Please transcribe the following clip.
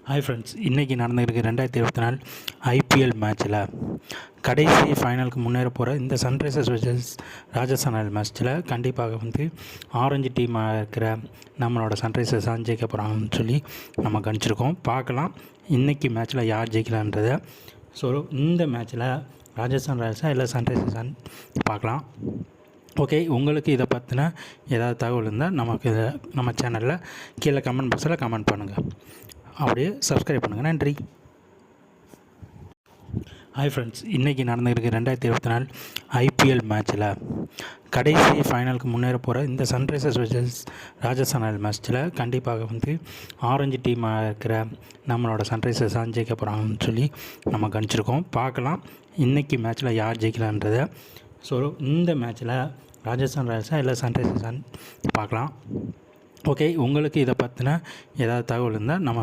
Hi friends, இன்றைக்கி நடந்திருக்கு 2024 IPL மேட்ச்சில் கடைசி ஃபைனலுக்கு முன்னேற போகிற இந்த சன்ரைசர்ஸ் வர்சஸ் ராஜஸ்தான் ராயல் மேட்ச்சில் கண்டிப்பாக ஆரஞ்சு டீமாக இருக்கிற நம்மளோட சன்ரைசர்ஸ் தான் ஜெயிக்க போகிறாங்கன்னு சொல்லி நம்ம கணிச்சிருக்கோம். பார்க்கலாம் இன்றைக்கி மேட்ச்சில் யார் ஜெயிக்கலான்றதை. ஸோ இந்த மேட்ச்சில் ராஜஸ்தான் ராயல்ஸா இல்லை சன்ரைசர்ஸான்னு பார்க்கலாம். ஓகே, உங்களுக்கு இதை பற்றின ஏதாவது தகவல் இருந்தால் நமக்கு நம்ம சேனலில் கீழே கமெண்ட் பாக்ஸில் கமெண்ட் பண்ணுங்கள். அப்படியே சப்ஸ்கிரைப் பண்ணுங்கள். நன்றி. ஹாய் ஃப்ரெண்ட்ஸ், இன்றைக்கி நடந்திருக்கு 2024 ஐபிஎல் மேட்ச்சில் கடைசி ஃபைனலுக்கு முன்னேற போகிற இந்த சன்ரைசர்ஸ் வர்சஸ் ராஜஸ்தான் ராயல் மேட்ச்சில் கண்டிப்பாக ஆரஞ்சு டீமாக இருக்கிற நம்மளோட சன்ரைசர்ஸ் தான் ஜெயிக்க போகிறாங்கன்னு சொல்லி நம்ம கணிச்சிருக்கோம். பார்க்கலாம் இன்றைக்கி மேட்ச்சில் யார் ஜெயிக்கலான்றதை. ஸோ இந்த மேட்ச்சில் ராஜஸ்தான் ராயல்ஸா இல்லை சன்ரைசர்ஸான்னு பார்க்கலாம். ஓகே, உங்களுக்கு இதை பற்றின ஏதாவது தகவல் இருந்தால் நம்ம